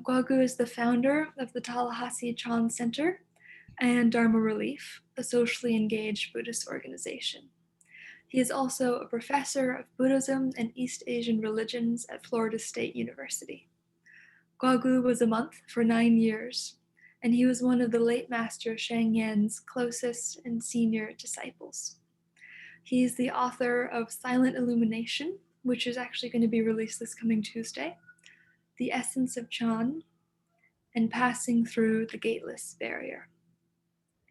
Guo Gu is the founder of the Tallahassee Chan Center and Dharma Relief, a socially engaged Buddhist organization. He is also a professor of Buddhism and East Asian religions at Florida State University. Guo Gu was a monk for 9 years, and he was one of the late Master Sheng Yan's closest and senior disciples. He's the author of Silent Illumination, which is actually going to be released this coming Tuesday, The Essence of Chan, and Passing Through the Gateless Barrier.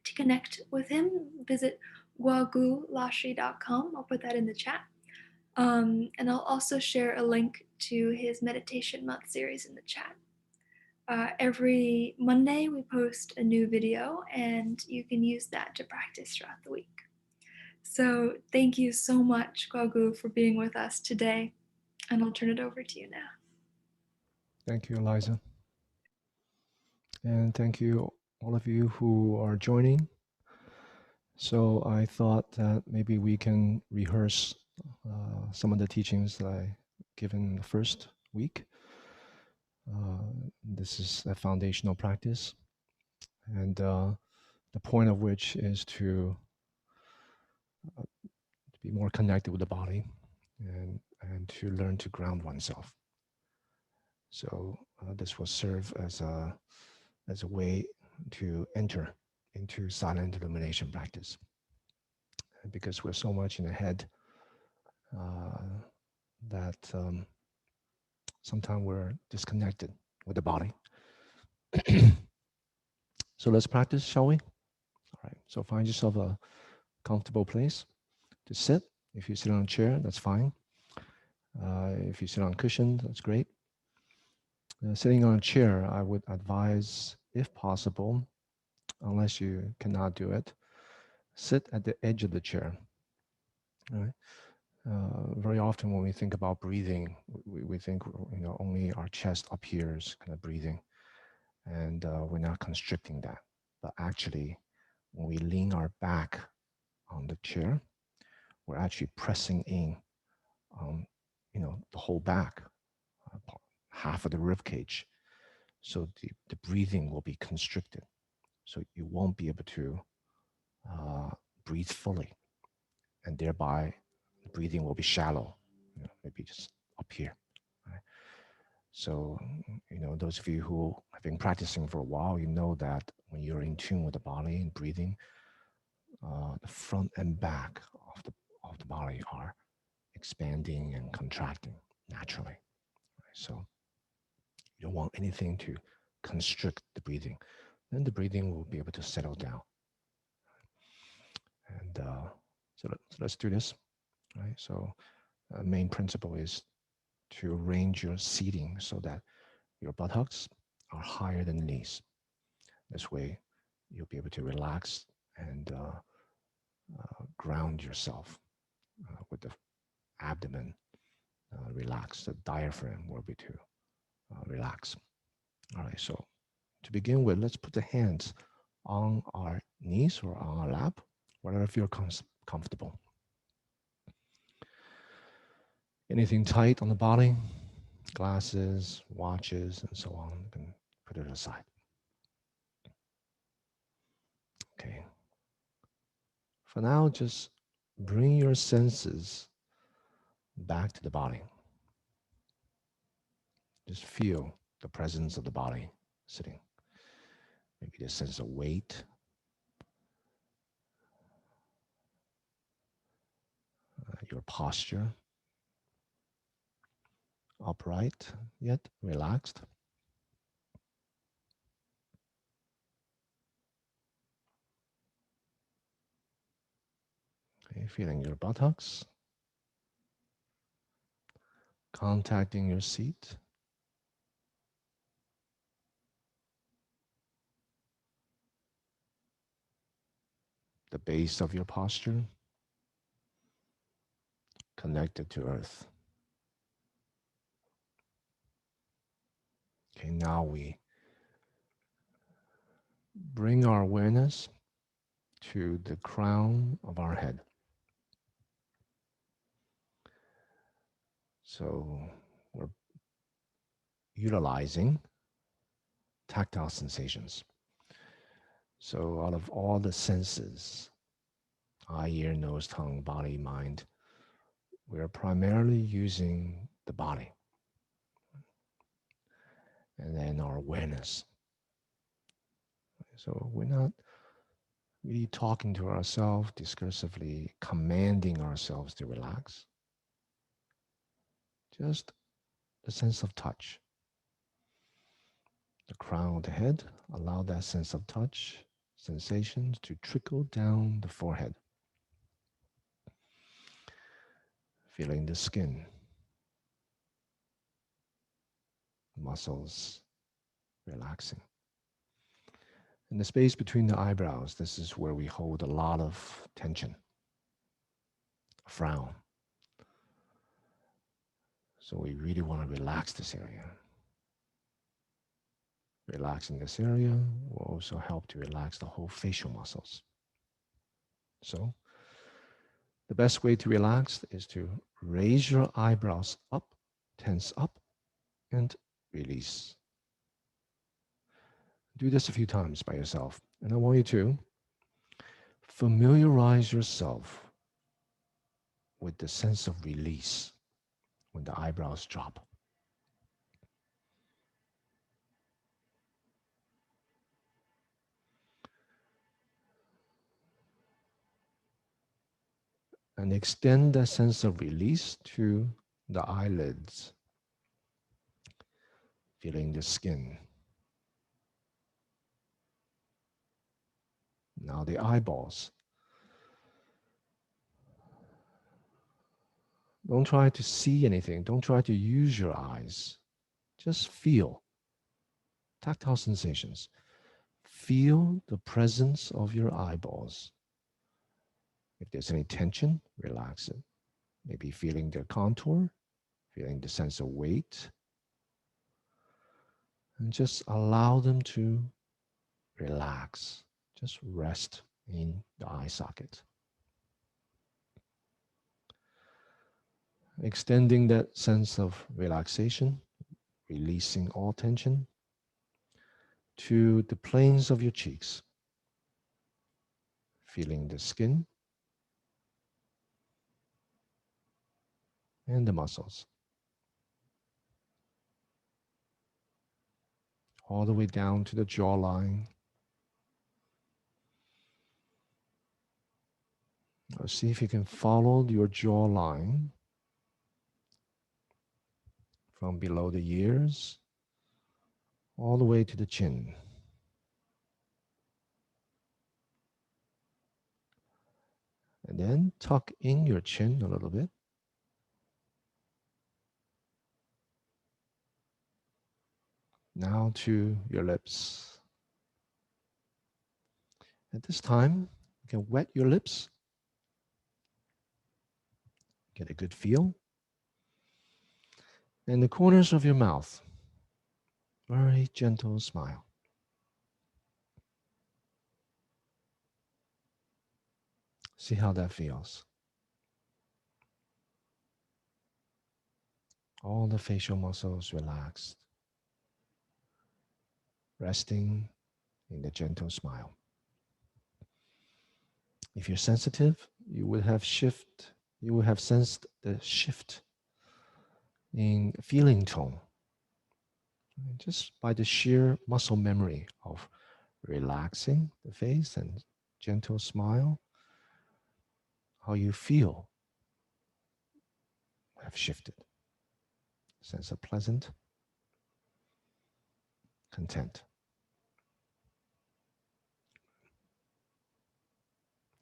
To connect with him, visit guogulashi.com. I'll put that in the chat. And I'll also share a link to his Meditation Month series in the chat. Every Monday, we post a new video, and you can use that to practice throughout the week. So thank you so much, Guo Gu, for being with us today, and I'll turn it over to you now. Thank you, Eliza. And thank you, all of you who are joining. So I thought that maybe we can rehearse some of the teachings that I given the first week. This is a foundational practice, and the point of which is to be more connected with the body and to learn to ground oneself. So this will serve as a way to enter into silent illumination practice. And because we're so much in the head that sometimes we're disconnected with the body. So let's practice, shall we? All right, so find yourself a comfortable place to sit. If you sit on a chair, that's fine. If you sit on a cushion, that's great. Sitting on a chair, I would advise, if possible, unless you cannot do it, sit at the edge of the chair. All right. Very often when we think about breathing, we think only our chest up here is kind of breathing, and we're not constricting that. But actually, when we lean our back on the chair, we're actually pressing in on the whole back, half of the rib cage. So the breathing will be constricted. So you won't be able to breathe fully, and thereby the breathing will be shallow, maybe just up here. Right? So, those of you who have been practicing for a while, you know that when you're in tune with the body and breathing, the front and back of the body are expanding and contracting naturally. Right? So you don't want anything to constrict the breathing. Then the breathing will be able to settle down. And so let's do this. Right? So main principle is to arrange your seating so that your buttocks are higher than the knees. This way, you'll be able to relax and ground yourself with the abdomen relaxed. The diaphragm will be to relax. All right, so to begin with, let's put the hands on our knees or on our lap, wherever you feel comfortable. Anything tight on the body, glasses, watches, and so on, you can put it aside. Okay. For now, just bring your senses back to the body. Just feel the presence of the body sitting. Maybe the sense of weight. Your posture. Upright, yet relaxed. Okay, feeling your buttocks. Contacting your seat. The base of your posture. Connected to earth. Okay, now we bring our awareness to the crown of our head. So we're utilizing tactile sensations. So out of all the senses, eye, ear, nose, tongue, body, mind, we are primarily using the body and then our awareness. So we're not really talking to ourselves discursively, commanding ourselves to relax. Just the sense of touch. The crown of the head, allow that sense of touch, sensations to trickle down the forehead. Feeling the skin, muscles relaxing. In the space between the eyebrows, this is where we hold a lot of tension, a frown. So we really want to relax this area. Relaxing this area will also help to relax the whole facial muscles. So the best way to relax is to raise your eyebrows up, tense up, and release. Do this a few times by yourself. And I want you to familiarize yourself with the sense of release when the eyebrows drop. And extend that sense of release to the eyelids, feeling the skin. Now the eyeballs. Don't try to see anything. Don't try to use your eyes. Just feel tactile sensations. Feel the presence of your eyeballs. If there's any tension, relax it. Maybe feeling their contour, feeling the sense of weight, and just allow them to relax. Just rest in the eye socket. Extending that sense of relaxation, releasing all tension to the planes of your cheeks, feeling the skin and the muscles, all the way down to the jawline. Now see if you can follow your jawline from below the ears all the way to the chin. And then tuck in your chin a little bit. Now to your lips. At this time, you can wet your lips, get a good feel. And the corners of your mouth, very gentle smile. See how that feels. All the facial muscles relaxed, resting in the gentle smile. If you're sensitive, you would have sensed the shift in feeling tone just by the sheer muscle memory of relaxing the face and gentle smile. How you feel have shifted. Sense of pleasant content.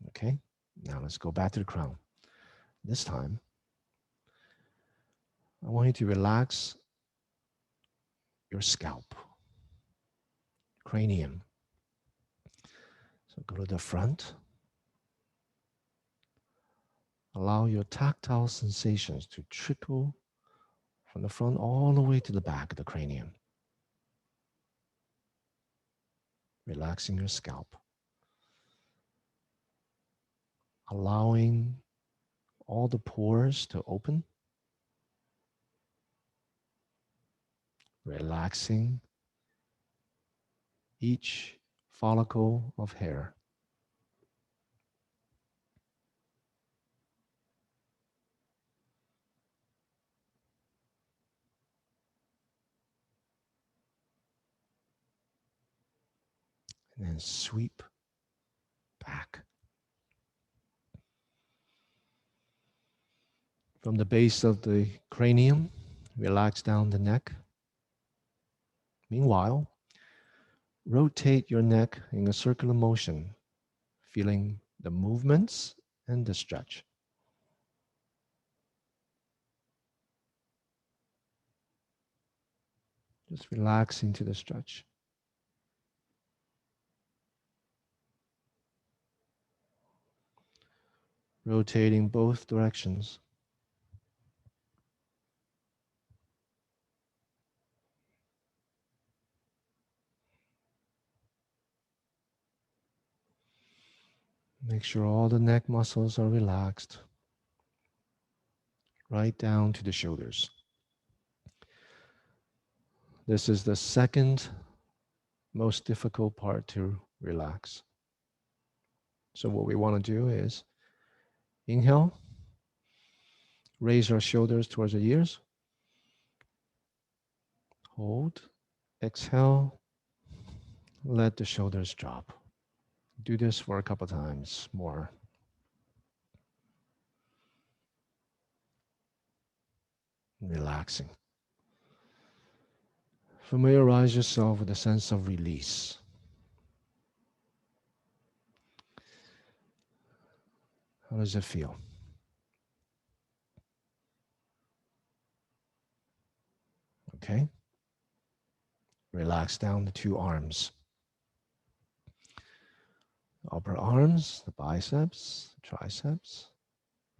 Okay, now let's go back to the crown. This time, I want you to relax your scalp, cranium. So go to the front. Allow your tactile sensations to trickle from the front all the way to the back of the cranium. Relaxing your scalp. Allowing all the pores to open. Relaxing each follicle of hair. And then sweep back. From the base of the cranium, relax down the neck. Meanwhile, rotate your neck in a circular motion, feeling the movements and the stretch. Just relax into the stretch. Rotating both directions. Make sure all the neck muscles are relaxed, right down to the shoulders. This is the second most difficult part to relax. So what we want to do is inhale, raise our shoulders towards the ears, hold, exhale, let the shoulders drop. Do this for a couple times more. Relaxing. Familiarize yourself with a sense of release. How does it feel? Okay. Relax down the two arms. Upper arms, the biceps, triceps,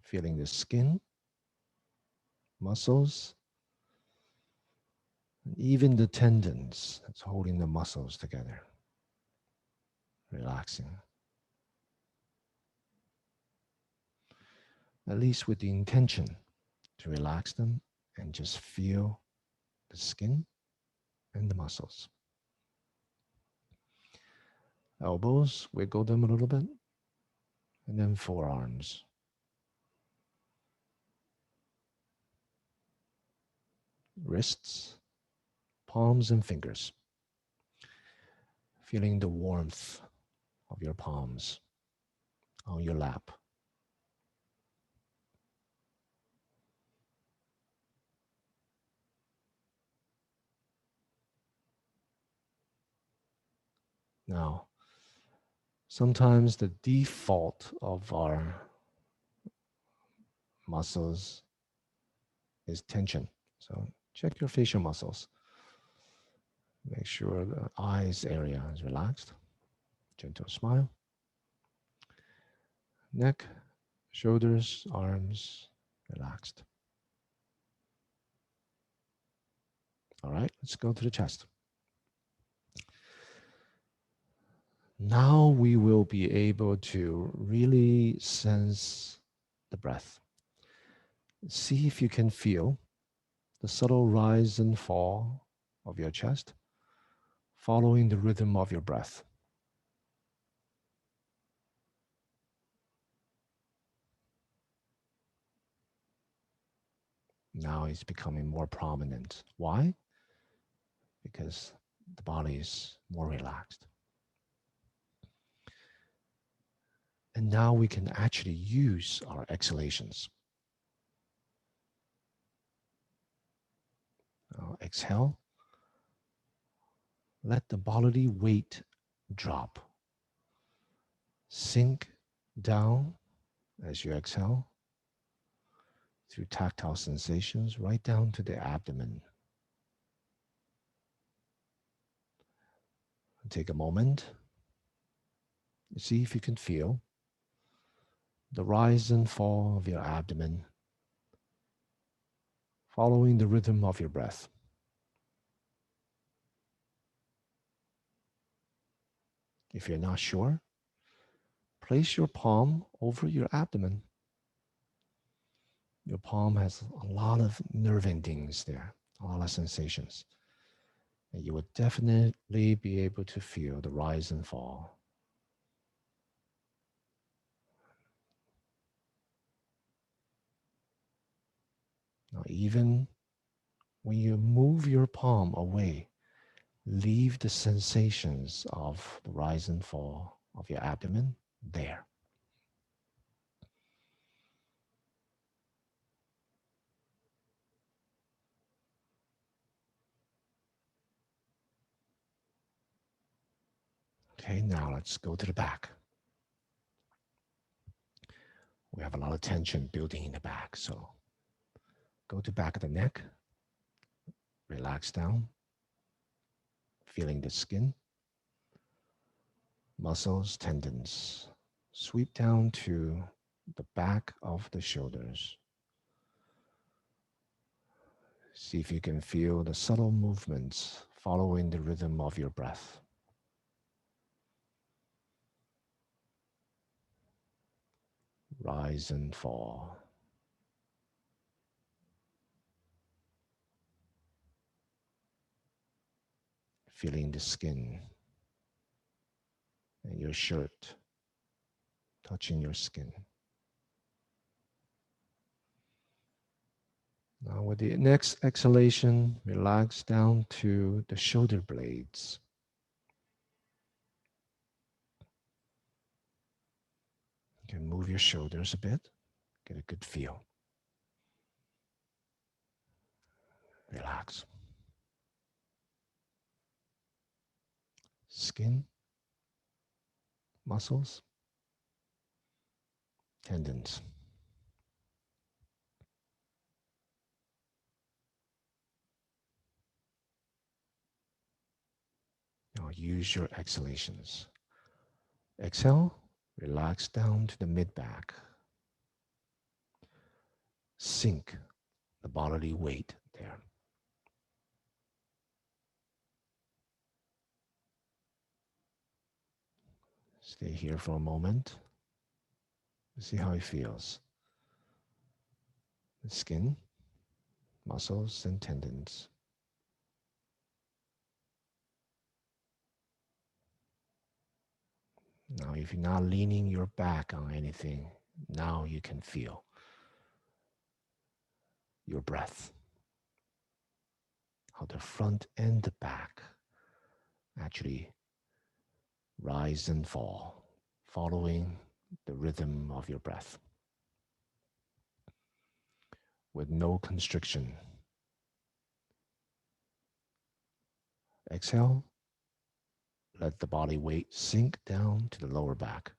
feeling the skin, muscles, and even the tendons that's holding the muscles together. Relaxing. At least with the intention to relax them and just feel the skin and the muscles. Elbows, wiggle them a little bit, and then forearms. Wrists, palms and fingers. Feeling the warmth of your palms on your lap. Now, sometimes the default of our muscles is tension. So check your facial muscles. Make sure the eyes area is relaxed. Gentle smile. Neck, shoulders, arms, relaxed. All right, let's go to the chest. Now we will be able to really sense the breath. See if you can feel the subtle rise and fall of your chest, following the rhythm of your breath. Now it's becoming more prominent. Why? Because the body is more relaxed. And now we can actually use our exhalations. Now exhale. Let the bodily weight drop. Sink down as you exhale through tactile sensations right down to the abdomen. Take a moment. See if you can feel the rise and fall of your abdomen, following the rhythm of your breath. If you're not sure, place your palm over your abdomen. Your palm has a lot of nerve endings there, a lot of sensations. And you would definitely be able to feel the rise and fall. Now, even when you move your palm away, leave the sensations of the rise and fall of your abdomen there. Okay, now let's go to the back. We have a lot of tension building in the back, so go to back of the neck, relax down, feeling the skin, muscles, tendons. Sweep down to the back of the shoulders. See if you can feel the subtle movements following the rhythm of your breath. Rise and fall. Feeling the skin and your shirt touching your skin. Now, with the next exhalation, relax down to the shoulder blades. You can move your shoulders a bit, get a good feel. Relax. Skin, muscles, tendons. Now, use your exhalations. Exhale, relax down to the mid back. Sink the bodily weight there. Stay here for a moment. See how it feels. The skin, muscles, and tendons. Now, if you're not leaning your back on anything, now you can feel your breath, how the front and the back actually rise and fall, following the rhythm of your breath with no constriction. Exhale, let the body weight sink down to the lower back,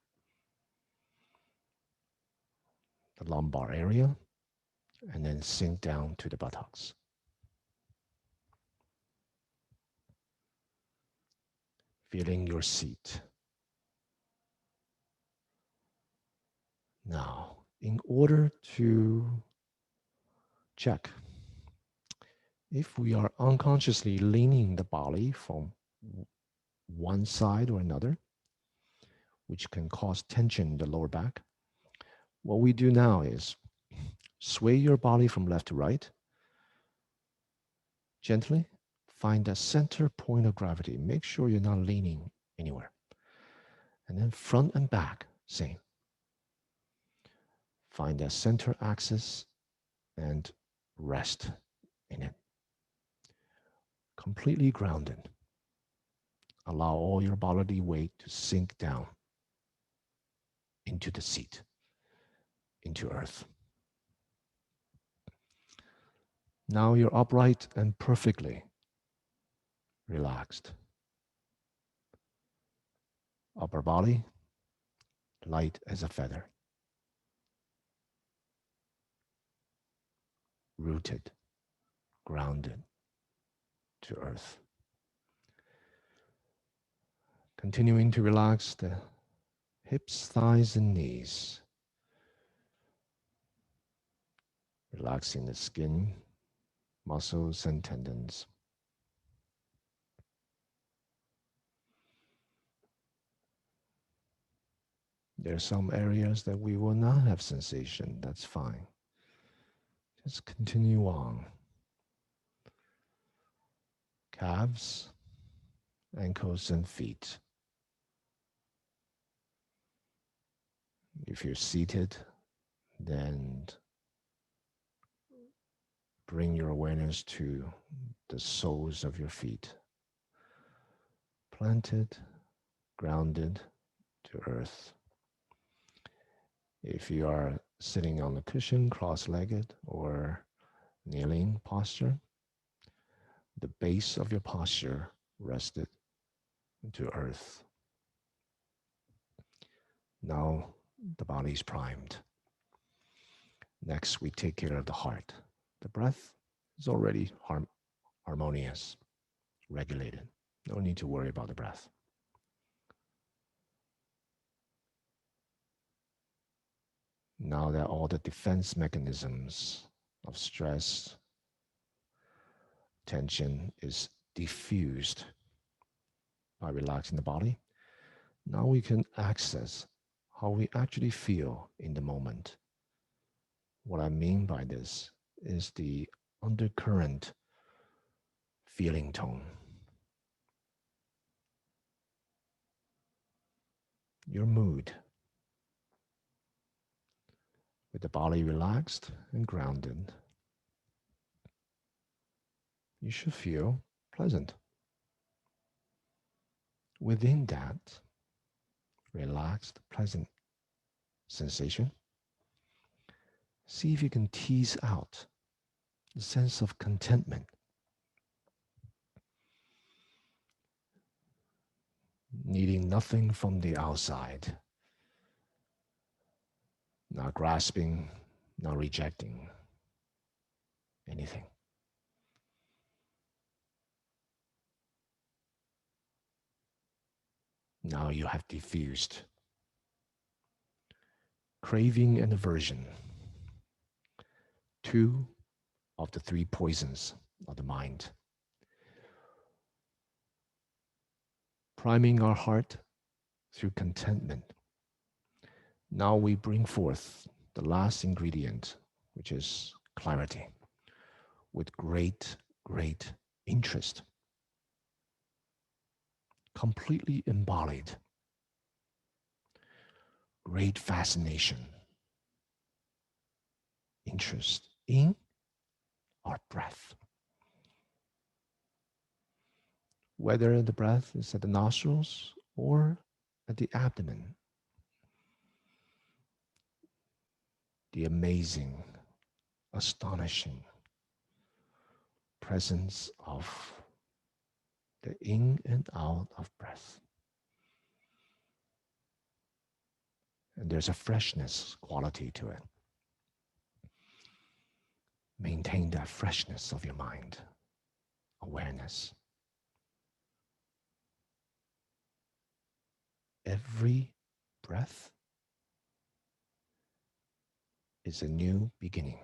the lumbar area, and then sink down to the buttocks. Feeling your seat. Now, in order to check if we are unconsciously leaning the body from one side or another, which can cause tension in the lower back, what we do now is sway your body from left to right. Gently find the center point of gravity. Make sure you're not leaning anywhere. And then front and back, same. Find that center axis and rest in it. Completely grounded. Allow all your bodily weight to sink down into the seat, into earth. Now you're upright and perfectly relaxed. Upper body, light as a feather. Rooted, grounded to earth. Continuing to relax the hips, thighs, and knees. Relaxing the skin, muscles, and tendons. There are some areas that we will not have sensation. That's fine. Just continue on. calves, ankles, and feet. If you're seated, then bring your awareness to the soles of your feet, planted, grounded to earth. If you are sitting on a cushion, cross-legged, or kneeling posture, the base of your posture rested to earth. Now the body is primed. Next, we take care of the heart. The breath is already harmonious, regulated. No need to worry about the breath. Now that all the defense mechanisms of stress, tension is diffused by relaxing the body, now we can access how we actually feel in the moment. What I mean by this is the undercurrent feeling tone. Your mood. With the body relaxed and grounded, you should feel pleasant. Within that relaxed, pleasant sensation, see if you can tease out the sense of contentment, needing nothing from the outside, not grasping, not rejecting anything. Now you have diffused craving and aversion, two of the three poisons of the mind. Priming our heart through contentment. Now we bring forth the last ingredient, which is clarity, with great, great interest, completely embodied, great fascination, interest in our breath. Whether the breath is at the nostrils or at the abdomen, the amazing, astonishing presence of the in and out of breath. And there's a freshness quality to it. Maintain that freshness of your mind, awareness. Every breath is a new beginning,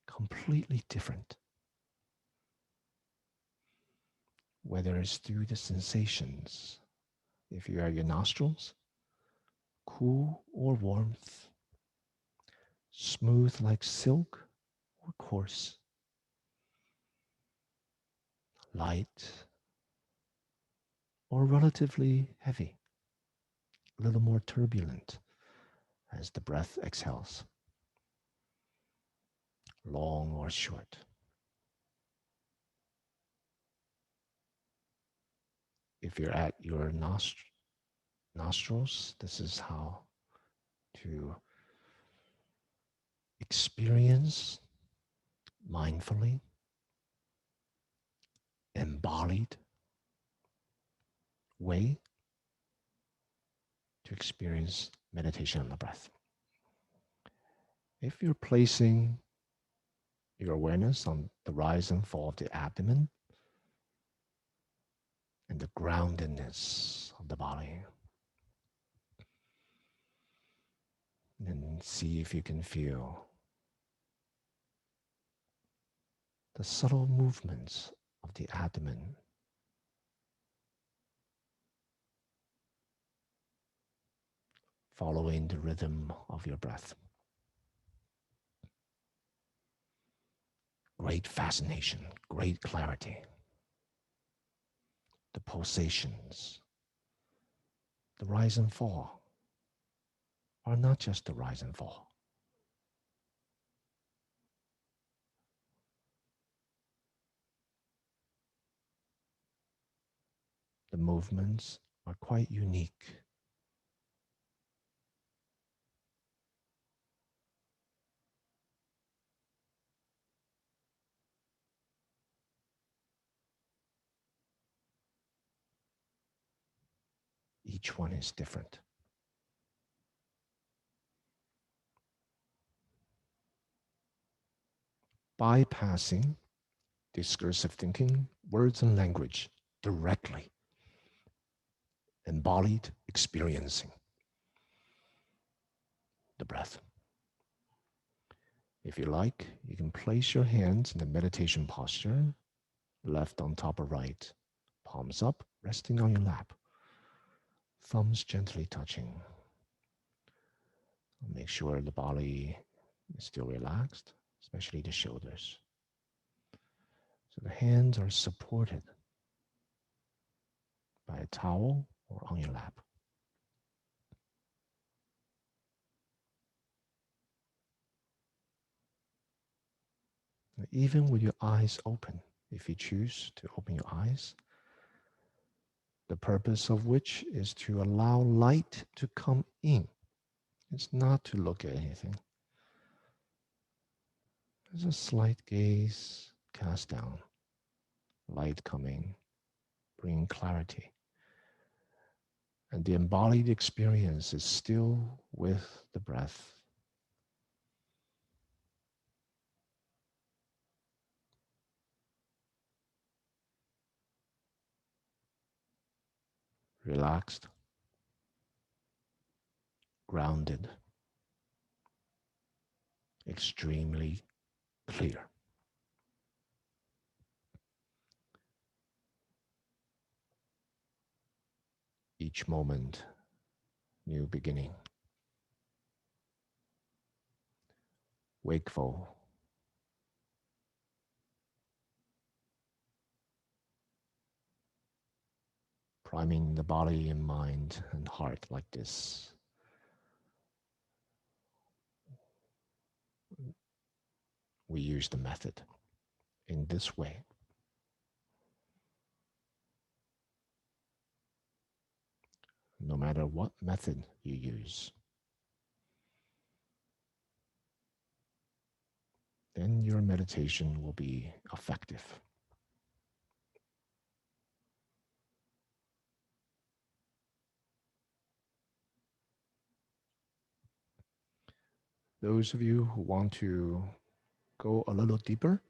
completely different. Whether it's through the sensations, if you are your nostrils, cool or warmth, smooth like silk or coarse, light or relatively heavy, a little more turbulent as the breath exhales, long or short. If you're at your nostrils, this is how to experience mindfully, embodied way to experience meditation on the breath. If you're placing your awareness on the rise and fall of the abdomen and the groundedness of the body, then see if you can feel the subtle movements of the abdomen following the rhythm of your breath. great fascination, great clarity. The pulsations, the rise and fall are not just the rise and fall. The movements are quite unique. Each one is different. Bypassing discursive thinking, words and language directly, embodied experiencing the breath. If you like, you can place your hands in the meditation posture, left on top of right, palms up, resting on your lap, thumbs gently touching. Make sure the body is still relaxed, especially the shoulders. So the hands are supported by a towel or on your lap. Even with your eyes open, if you choose to open your eyes, the purpose of which is to allow light to come in. It's not to look at anything. There's a slight gaze cast down, light coming, bringing clarity. And the embodied experience is still with the breath. Relaxed, grounded, extremely clear. Each moment, new beginning. Wakeful, priming the body and mind and heart like this. We use the method in this way. No matter what method you use, then your meditation will be effective. Those of you who want to go a little deeper,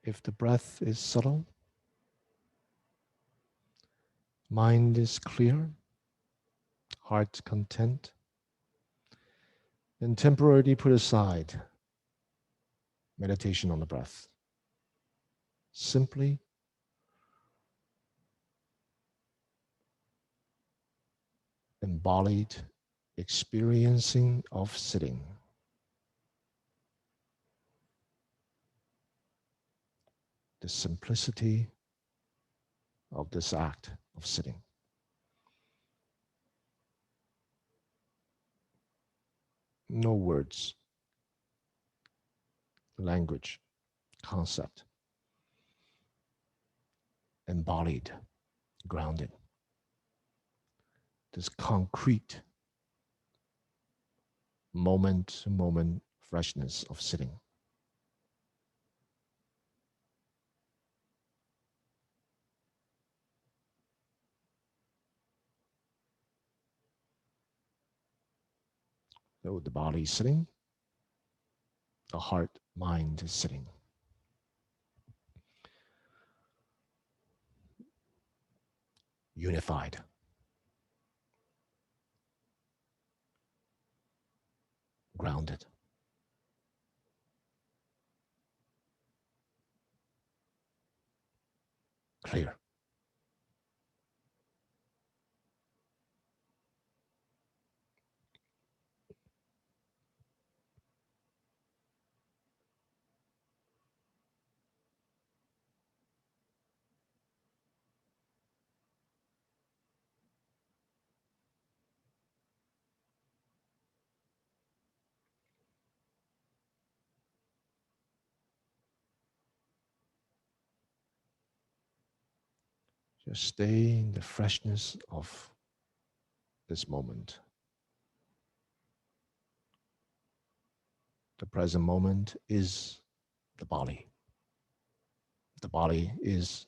if the breath is subtle, mind is clear, heart content, then temporarily put aside meditation on the breath. Simply embodied experiencing of sitting. The simplicity of this act of sitting. No words, language, concept. Embodied, grounded. This concrete moment to moment freshness of sitting. So the body is sitting, the heart, mind is sitting. Unified. Grounded. Clear. Just stay in the freshness of this moment. The present moment is the body. The body is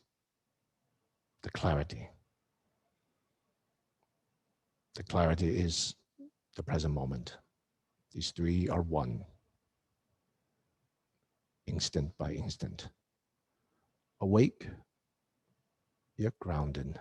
the clarity. The clarity is the present moment. These three are one, instant by instant. Awake, yet grounded.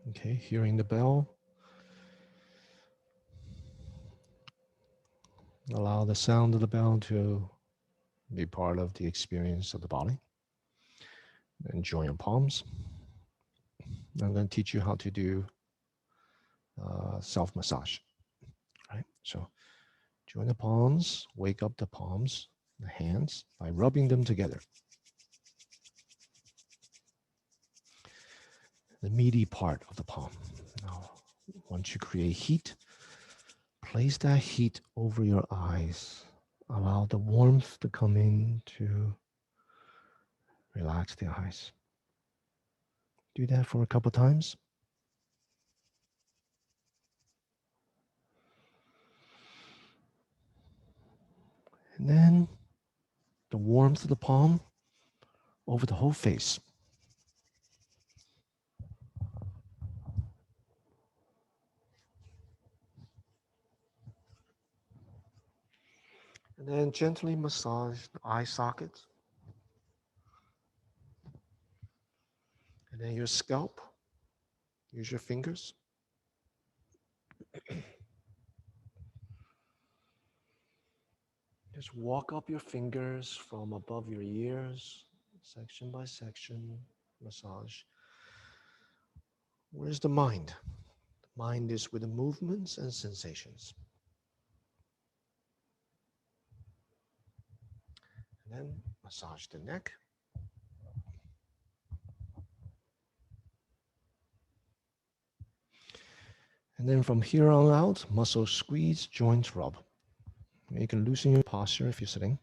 Okay, hearing the bell. Allow the sound of the bell to be part of the experience of the body. And join your palms. I'm going to teach you how to do self-massage. Right? So join the palms, wake up the palms, the hands, by rubbing them together. The meaty part of the palm. Now, once you create heat, place that heat over your eyes. Allow the warmth to come in to relax the eyes. Do that for a couple times. And then the warmth of the palm over the whole face. And then gently massage the eye sockets. And then your scalp. Use your fingers. Just walk up your fingers from above your ears, section by section, massage. Where's the mind? The mind is with the movements and sensations. And then massage the neck. And then from here on out, muscle squeeze, joints rub. You can loosen your posture if you're sitting,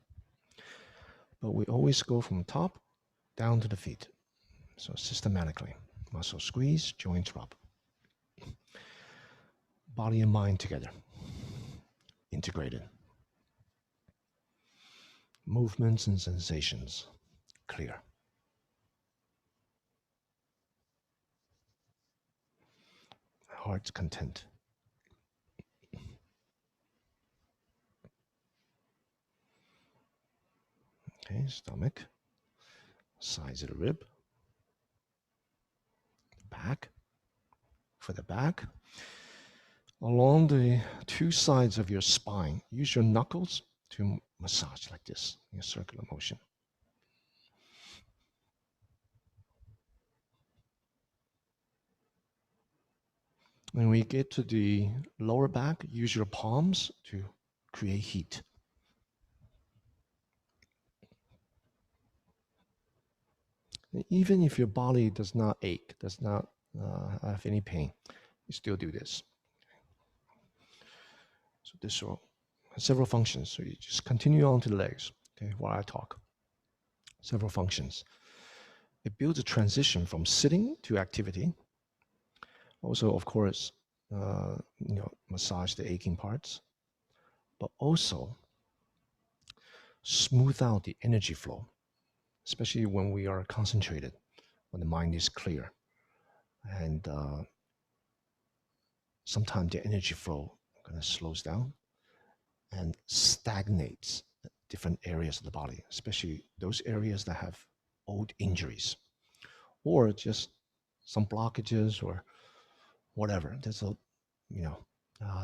but we always go from top down to the feet. So systematically, muscle squeeze, joints rub. Body and mind together, integrated. Movements and sensations, clear. Heart's content. Okay, stomach, sides of the rib, back. For the back, along the two sides of your spine, use your knuckles to massage like this in a circular motion. When we get to the lower back, use your palms to create heat. And even if your body does not ache, does not have any pain, you still do this. So this will have several functions. So you just continue on to the legs, okay, while I talk. Several functions. It builds a transition from sitting to activity. Also, of course, massage the aching parts, but also smooth out the energy flow, especially when we are concentrated, when the mind is clear. And sometimes the energy flow kind of slows down and stagnates different areas of the body, especially those areas that have old injuries or just some blockages or whatever. There's a, you know,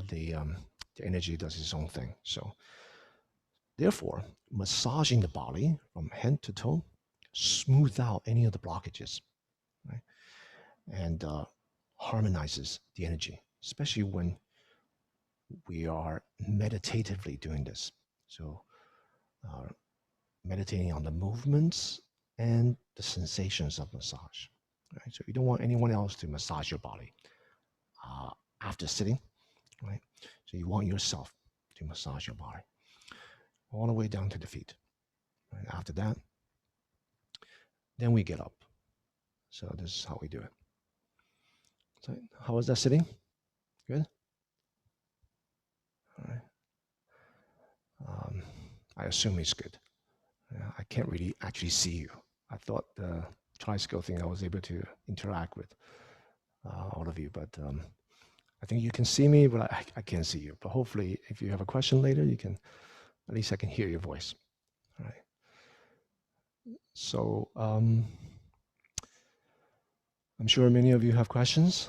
the energy does its own thing. So therefore, massaging the body from head to toe smooth out any of the blockages, right? And harmonizes the energy, especially when we are meditatively doing this. So uh, meditating on the movements and the sensations of massage. Right? So you don't want anyone else to massage your body uh, after sitting, right? So you want yourself to massage your body all the way down to the feet. Right? After that, then we get up. So this is how we do it. So how was that sitting? Good. All right. Um, I assume it's good. I can't really actually see you. I thought the tricycle thing I was able to interact with all of you, but I think you can see me, but I can't see you. But hopefully, if you have a question later, you can at least I can hear your voice. All right. So I'm sure many of you have questions.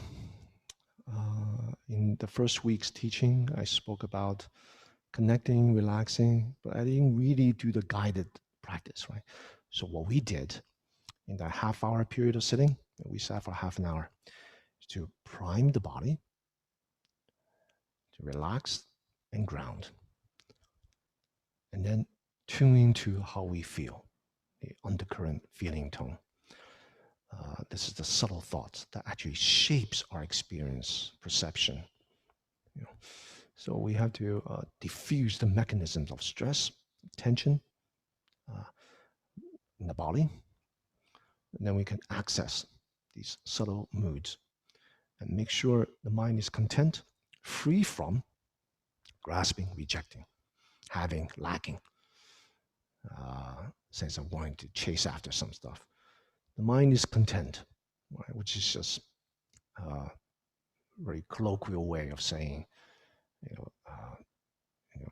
In the first week's teaching, I spoke about connecting, relaxing, but I didn't really do the guided practice, right? So what we did in that half-hour period of sitting, we sat for half an hour, is to prime the body, to relax and ground, and then tune into how we feel, the undercurrent feeling tone. This is the subtle thoughts that actually shapes our experience, perception. You know. So we have to diffuse the mechanisms of stress, tension uh, in the body, and then we can access these subtle moods and make sure the mind is content, free from grasping, rejecting, having, lacking, sense of wanting to chase after some stuff. The mind is content, right, which is just a very colloquial way of saying, you know, you know,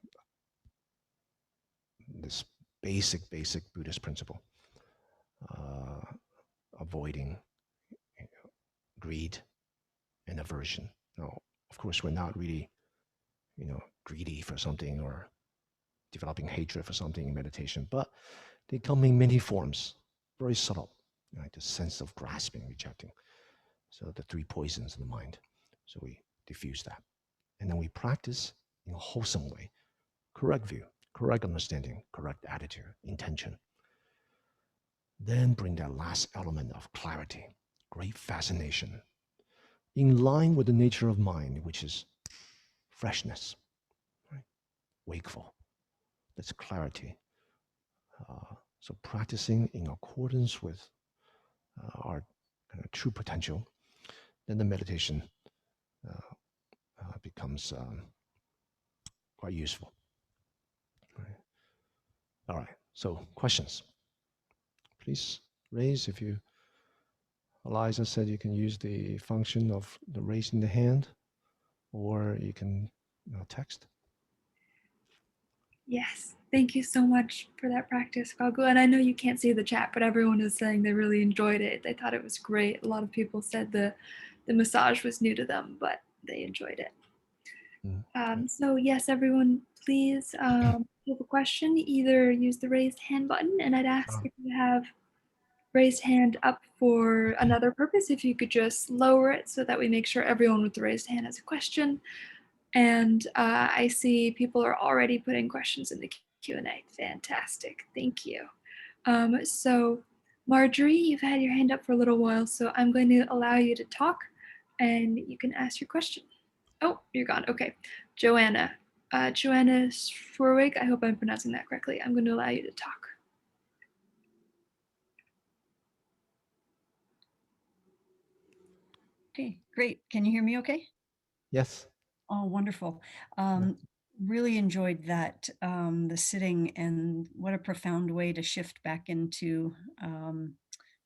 this basic Buddhist principle, uh, avoiding greed and aversion. Now, of course, we're not really, greedy for something or developing hatred for something in meditation, but they come in many forms, very subtle, right? The sense of grasping, rejecting. So the three poisons in the mind. So we diffuse that. And then we practice in a wholesome way, correct view, correct understanding, correct attitude, intention. Then bring that last element of clarity, great fascination, in line with the nature of mind, which is freshness, right? Wakeful. That's clarity. So practicing in accordance with our kind of true potential, then the meditation uh, becomes quite useful. Right. All right. So questions, please raise. If you, Eliza said you can use the function of the raising the hand, or you can text. Yes, thank you so much for that practice, Guo Gu. And I know you can't see the chat, but everyone is saying they really enjoyed it. They thought it was great. A lot of people said the massage was new to them, but they enjoyed it. So yes, everyone, please, if you have a question, either use the raised hand button, and I'd ask if you have raised hand up for another purpose, if you could just lower it so that we make sure everyone with the raised hand has a question. And I see people are already putting questions in the Q&A. Fantastic, thank you. So Marjorie, you've had your hand up for a little while, so I'm going to allow you to talk and you can ask your question. Oh, you're gone. Okay. Joanna. Joanna Schwarwig, I hope I'm pronouncing that correctly. I'm going to allow you to talk. Okay, great. Can you hear me okay? Yes. Oh, wonderful. Really enjoyed that, the sitting, and what a profound way to shift back into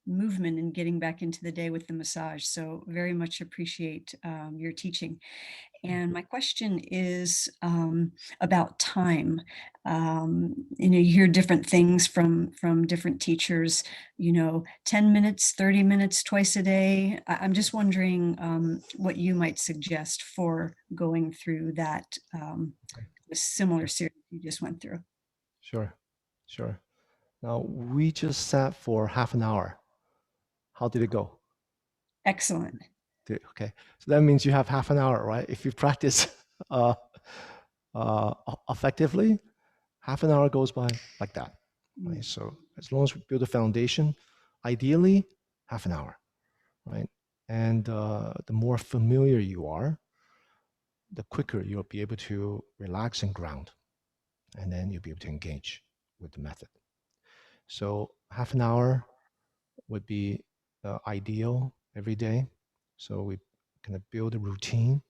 movement and getting back into the day with the massage. So very much appreciate your teaching. And my question is about time. You hear different things from different teachers. 10 minutes, 30 minutes twice a day. I'm just wondering what you might suggest for going through that a similar Sure. series you just went through. Sure. Sure. Now we just sat for half an hour. How did it go? Excellent. Okay. So that means you have half an hour, right? If you practice uh, effectively, half an hour goes by like that. Right? Mm. So as long as we build a foundation, ideally half an hour, right? And the more familiar you are, the quicker you'll be able to relax and ground, and then you'll be able to engage with the method. So half an hour would be ideal every day. So we kind of build a routine.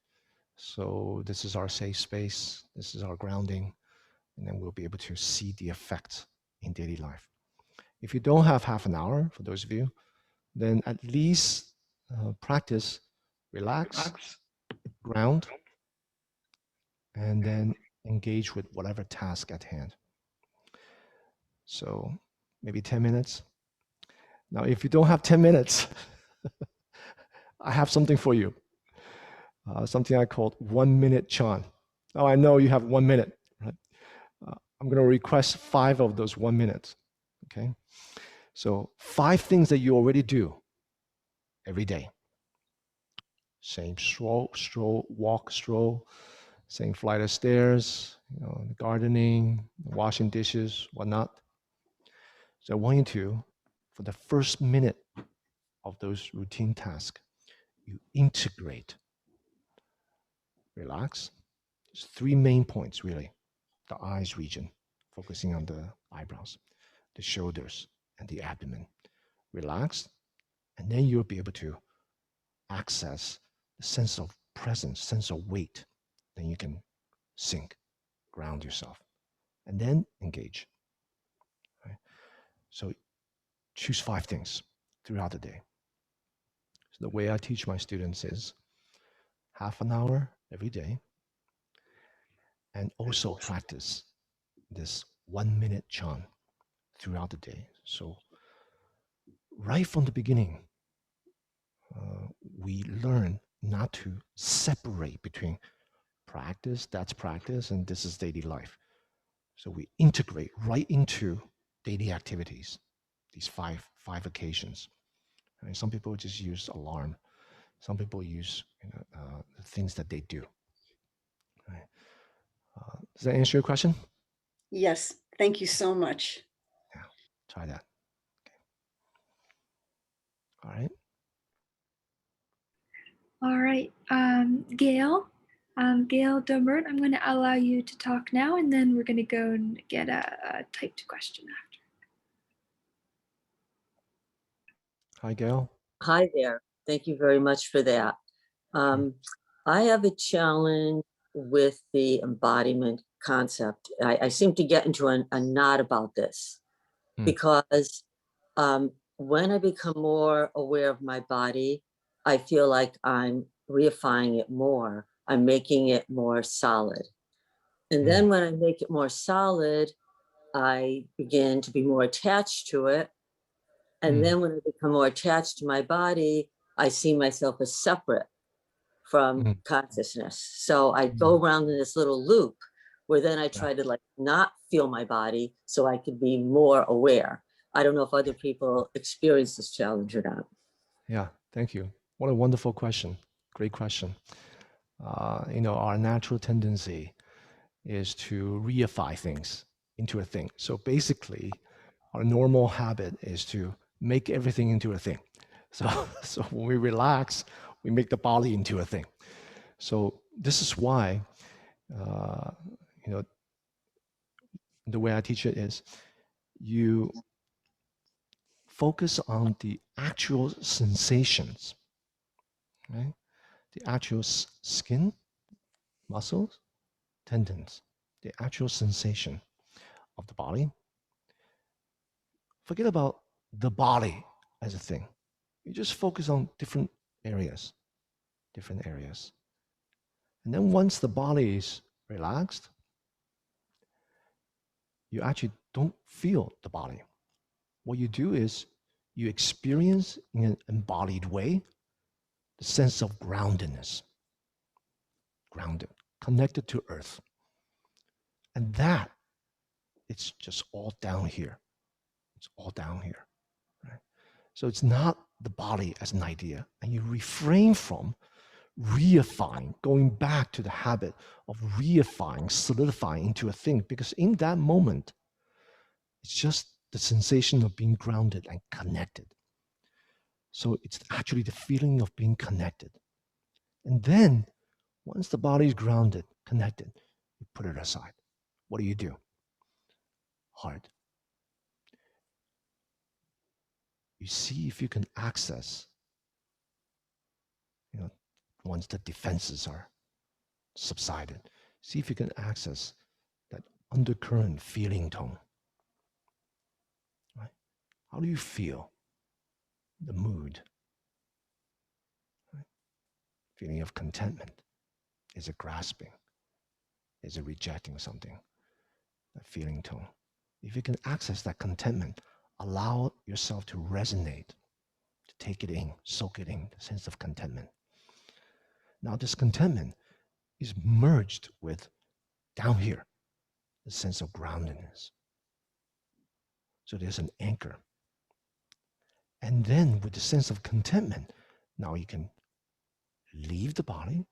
So this is our safe space. This is our grounding, and then we'll be able to see the effects in daily life. If you don't have half an hour, for those of you, then at least practice, relax, ground, and then engage with whatever task at hand. So maybe 10 minutes. Now, if you don't have 10 minutes, I have something for you. Something I called 1 minute Chan. Oh, I know you have 1 minute, right? I'm going to request 5 of those 1 minutes. Okay. So 5 things that you already do every day. Same stroll, walk, stroll, same flight of stairs, gardening, washing dishes, whatnot. So I want you to, for the first minute of those routine tasks, you integrate, relax. There's 3 main points really. The eyes region, focusing on the eyebrows, the shoulders, and the abdomen. Relax, and then you'll be able to access the sense of presence, sense of weight. Then you can sink, ground yourself, and then engage. Right? So choose 5 things throughout the day. So the way I teach my students is half an hour every day, and also practice this 1 minute Chan throughout the day. So right from the beginning, we learn not to separate between that's practice, and this is daily life. So we integrate right into daily activities, these five occasions. Right? Some people just use alarm. Some people use the things that they do. Right? Does that answer your question? Yes, thank you so much. Yeah, try that. Okay. All right. All right, Gail Dobert, I'm going to allow you to talk now, and then we're going to go and get a typed question after. Hi, Gail. Hi there. Thank you very much for that. I have a challenge with the embodiment concept. I seem to get into a knot about this because when I become more aware of my body, I feel like I'm reifying it more. I'm making it more solid. And then when I make it more solid, I begin to be more attached to it. And then when I become more attached to my body, I see myself as separate from consciousness. So I go around in this little loop where then I try to like not feel my body so I can be more aware. I don't know if other people experience this challenge or not. Yeah, thank you. What a wonderful question. Great question. Our natural tendency is to reify things into a thing. So basically, our normal habit is to make everything into a thing. So when we relax, we make the body into a thing. So this is why, uh, you know, the way I teach it is you focus on the actual sensations, right? The actual skin, muscles, tendons, the actual sensation of the body. Forget about the body as a thing. You just focus on different areas, different areas. And then once the body is relaxed, you actually don't feel the body. What you do is you experience in an embodied way the sense of groundedness, grounded, connected to earth. And that, it's just all down here. It's all down here, right? So it's not the body as an idea, and you refrain from reifying, going back to the habit of reifying, solidifying into a thing, because in that moment, it's just the sensation of being grounded and connected. So it's actually the feeling of being connected. And then once the body is grounded, connected, you put it aside. What do? Heart. You see if you can access, once the defenses are subsided, see if you can access that undercurrent feeling tone. Right? How do you feel? The mood. Right? Feeling of contentment. Is it grasping? Is it rejecting something? That feeling tone. If you can access that contentment, allow yourself to resonate, to take it in, soak it in, the sense of contentment. Now this contentment is merged with down here, the sense of groundedness. So there's an anchor. And then with the sense of contentment, now you can leave the body,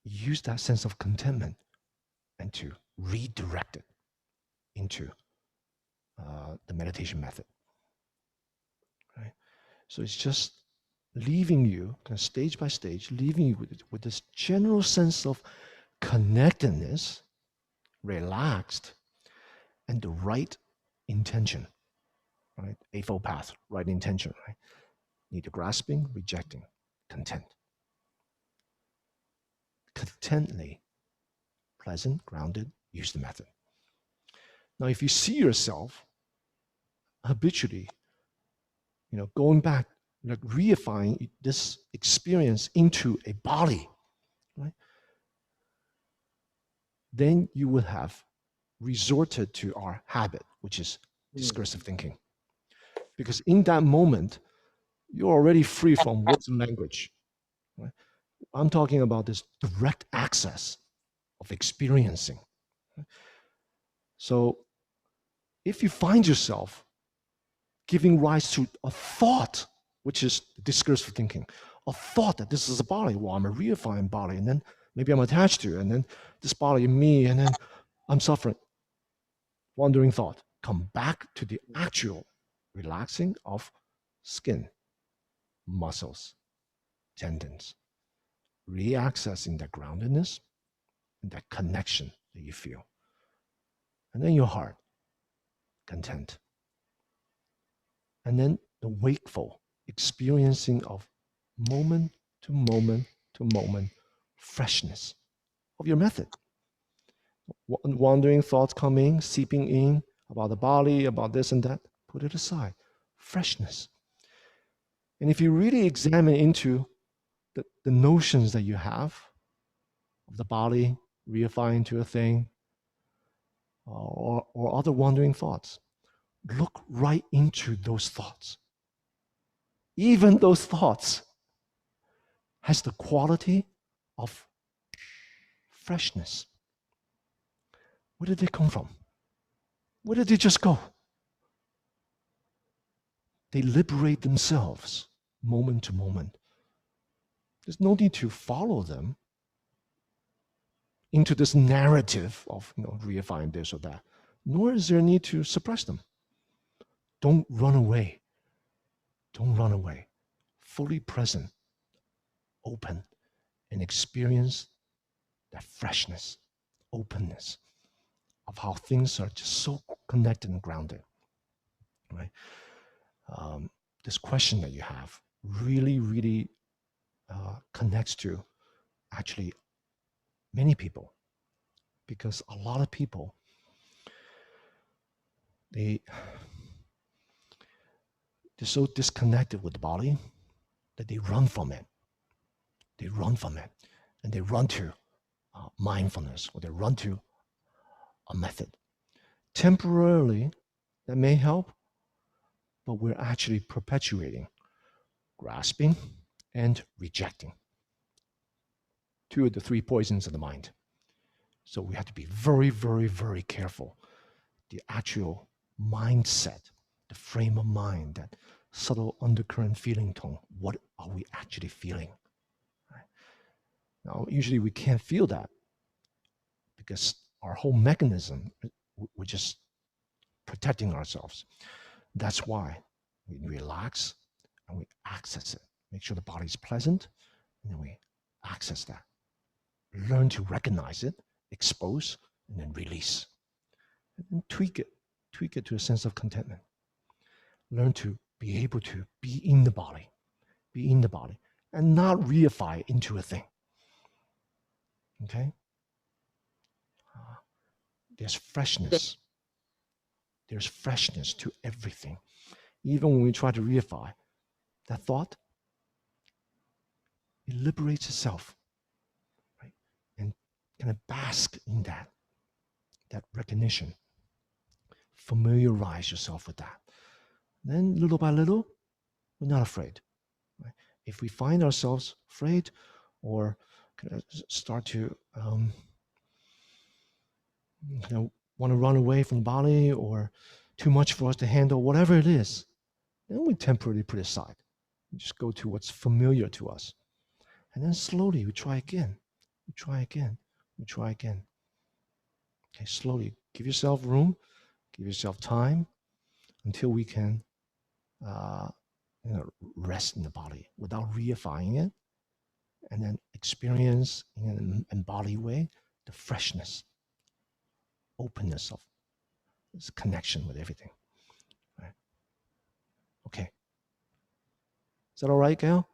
use that sense of contentment, and to redirect it into the meditation method. Right? So it's just leaving you, kind of stage by stage, leaving you with this general sense of connectedness, relaxed, and the right intention, right? Eightfold path, right intention, right? Neither grasping, rejecting, content. Contently, pleasant, grounded, use the method. Now, if you see yourself habitually, going back, like reifying this experience into a body, right? Then you will have resorted to our habit, which is discursive thinking. Because in that moment, you're already free from words and language. Right? I'm talking about this direct access of experiencing. Right? So if you find yourself giving rise to a thought, which is discursive thinking, a thought that this is a body, well, I'm a reifying body, and then maybe I'm attached to it, and then this body, me, and then I'm suffering. Wandering thought, come back to the actual relaxing of skin, muscles, tendons, re-accessing that groundedness and that connection that you feel. And then your heart, content. And then the wakeful experiencing of moment to moment to moment freshness of your method. Wandering thoughts coming, seeping in about the body, about this and that, put it aside. Freshness. And if you really examine into the notions that you have of the body, reifying to a thing, or other wandering thoughts, look right into those thoughts. Even those thoughts has the quality of freshness. Where did they come from? Where did they just go? They liberate themselves moment to moment. There's no need to follow them into this narrative of reifying this or that, nor is there a need to suppress them. Don't run away. Don't run away. Fully present, open, and experience that freshness, openness of how things are just so connected and grounded. Right? This question that you have really, really connects to actually many people. because a lot of people, they're so disconnected with the body that they run from it. They run from it, and they run to mindfulness, or they run to a method. Temporarily, that may help, but we're actually perpetuating grasping and rejecting, two of the three poisons of the mind. So we have to be very, very, very careful. The actual mindset, the frame of mind, that subtle undercurrent feeling tone. What are we actually feeling? Right? Now, usually we can't feel that because our whole mechanism, we're just protecting ourselves. That's why we relax and we access it. Make sure the body's pleasant, and then we access that. Learn to recognize it, expose, and then release. And then tweak it to a sense of contentment. Learn to be able to be in the body, and not reify it into a thing. Okay? There's freshness. There's freshness to everything. Even when we try to reify that thought, it liberates itself, right? And kind of bask in that recognition. Familiarize yourself with that. Then little by little, we're not afraid. Right? If we find ourselves afraid or kind of start to want to run away from the body, or too much for us to handle, whatever it is, then we temporarily put it aside. We just go to what's familiar to us. And then slowly we try again. We try again. We try again. Okay, slowly. Give yourself room. Give yourself time until we can rest in the body without reifying it, and then experience in an embodied way the freshness, openness of this connection with everything. Right? Okay. Is that all right, Gail?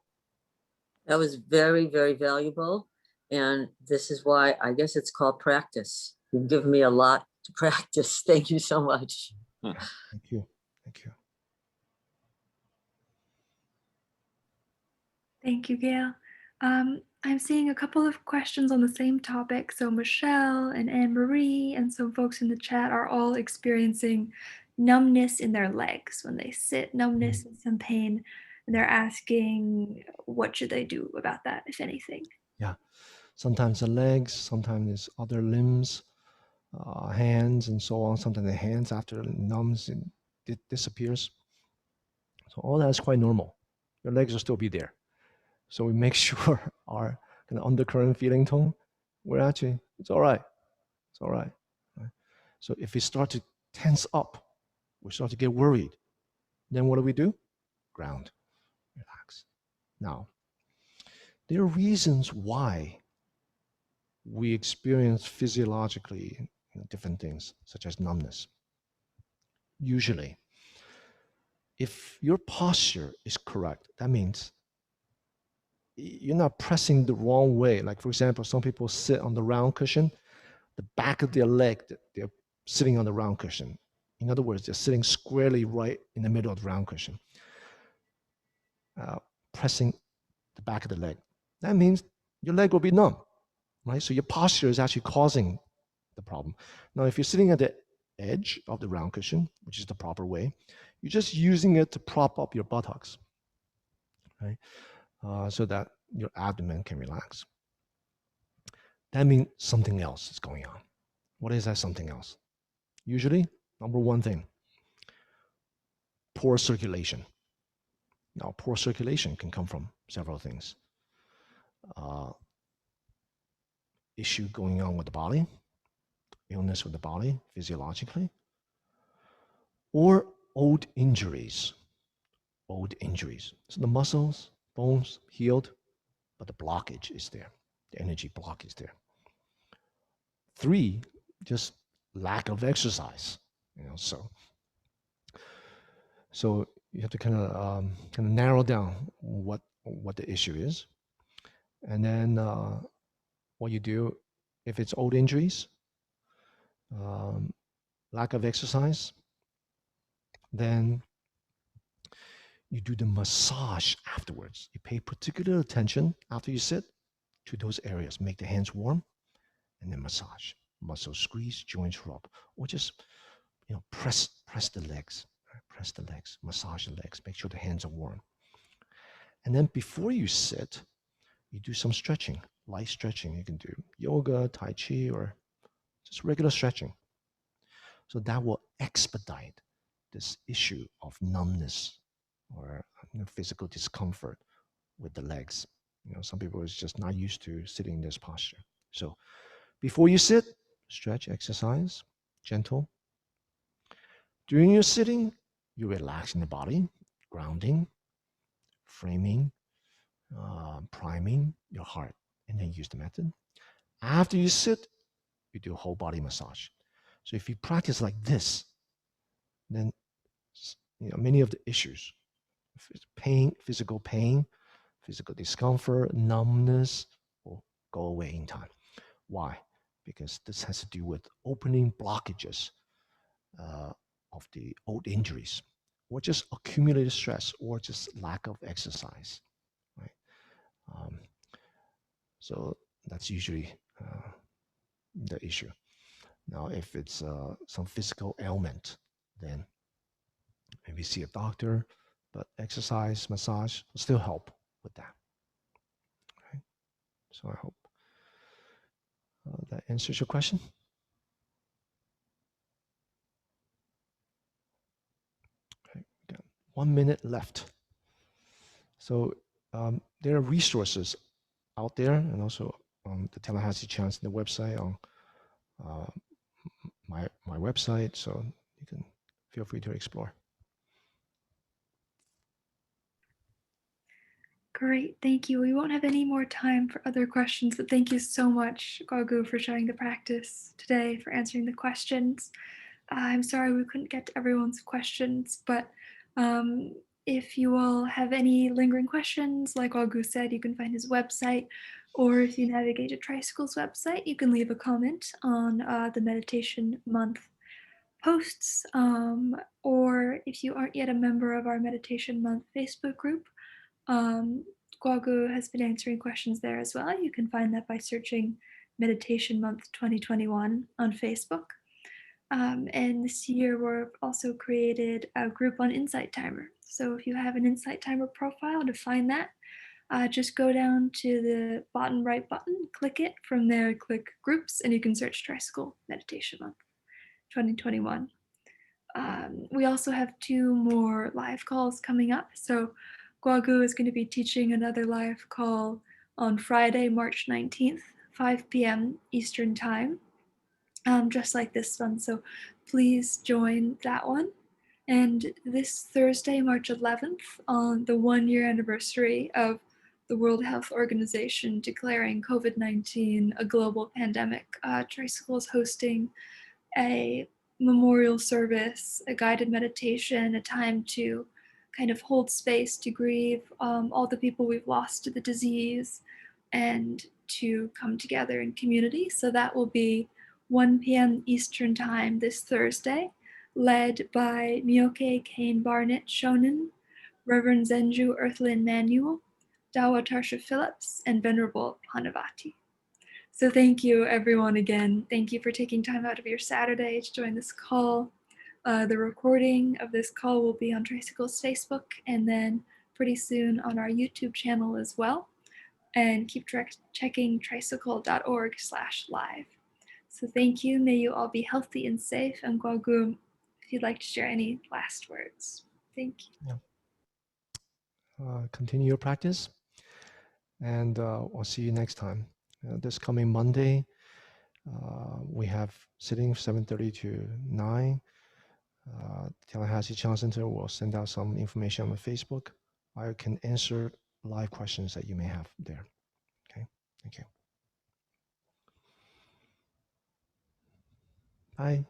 That was very, very valuable. And this is why I guess it's called practice. You've given me a lot to practice. Thank you so much. Yeah, thank you. Thank you. Thank you, Gail. I'm seeing a couple of questions on the same topic. So Michelle and Anne-Marie and some folks in the chat are all experiencing numbness in their legs when they sit, numbness and some pain. And they're asking, what should they do about that, if anything? Yeah. Sometimes the legs, sometimes it's other limbs, hands and so on. Sometimes the hands, after it numbs, it disappears. So all that is quite normal. Your legs will still be there. So we make sure our kind of undercurrent feeling tone, we're actually, it's all right. It's all right. Right? So if we start to tense up, we start to get worried, then what do? Ground, relax. Now, there are reasons why we experience physiologically different things, such as numbness. Usually, if your posture is correct, that means you're not pressing the wrong way. Like, for example, some people sit on the round cushion, the back of their leg, they're sitting on the round cushion. In other words, they're sitting squarely right in the middle of the round cushion, pressing the back of the leg. That means your leg will be numb, right? So your posture is actually causing the problem. Now, if you're sitting at the edge of the round cushion, which is the proper way, you're just using it to prop up your buttocks, right? So that your abdomen can relax. That means something else is going on. What is that something else? Usually, number one thing, poor circulation. Now, poor circulation can come from several things. Issue going on with the body, illness with the body physiologically, or old injuries. Old injuries. So the muscles, bones healed, but the blockage is there. The energy block is there. 3, just lack of exercise. So you have to kind of narrow down what the issue is, and then what you do if it's old injuries, lack of exercise, then you do the massage afterwards. You pay particular attention after you sit to those areas. Make the hands warm and then massage. Muscle squeeze, joints rub, or just press the legs. Right? Press the legs, massage the legs. Make sure the hands are warm. And then before you sit, you do some stretching, light stretching. You can do yoga, tai chi, or just regular stretching. So that will expedite this issue of numbness or physical discomfort with the legs. Some people is just not used to sitting in this posture. So before you sit, stretch, exercise, gentle. During your sitting, you relax in the body, grounding, framing, priming your heart, and then use the method. After you sit, you do a whole body massage. So if you practice like this, then many of the issues, pain, physical discomfort, numbness will go away in time. Why? Because this has to do with opening blockages of the old injuries, or just accumulated stress, or just lack of exercise. Right? So that's usually the issue. Now, if it's some physical ailment, then maybe see a doctor, but exercise, massage will still help with that. Okay? So I hope that answers your question. Okay, we got 1 minute left. So there are resources out there, and also on the Tallahassee Chance, the website, on my website, so you can feel free to explore. Great, thank you. We won't have any more time for other questions, but thank you so much, Guo Gu, for sharing the practice today, for answering the questions. I'm sorry we couldn't get to everyone's questions, but if you all have any lingering questions, like Guo Gu said, you can find his website, or if you navigate to Tricycle's website, you can leave a comment on the Meditation Month posts, or if you aren't yet a member of our Meditation Month Facebook group, Guo Gu has been answering questions there as well. You can find that by searching Meditation Month 2021 on Facebook. And this year we've also created a group on Insight Timer. So if you have an Insight Timer profile, to find that, just go down to the bottom right button, click it. From there, click Groups, and you can search Tricycle Meditation Month 2021. We also have 2 more live calls coming up. So Guo Gu is going to be teaching another live call on Friday, March 19th, 5 p.m. Eastern Time, just like this one. So please join that one. And this Thursday, March 11th, on the 1-year anniversary of the World Health Organization declaring COVID-19 a global pandemic, Tricycle is hosting a memorial service, a guided meditation, a time to kind of hold space to grieve all the people we've lost to the disease, and to come together in community. So that will be 1 p.m. Eastern Time this Thursday, led by Myoke Kane Barnett Shonen, Reverend Zenju Earthlyn Manuel, Dawa Tarsha Phillips, and Venerable Hanavati. So thank you, everyone, again. Thank you for taking time out of your Saturday to join this call. The recording of this call will be on Tricycle's Facebook, and then pretty soon on our YouTube channel as well. And keep checking tricycle.org/live. So thank you. May you all be healthy and safe. And Guo Gu, if you'd like to share any last words. Thank you. Yeah. Continue your practice, and I'll see you next time. This coming Monday, we have sitting 7:30 to 9. Tallahassee Channel Center will send out some information on Facebook. I can answer live questions that you may have there. Okay, thank you. Bye.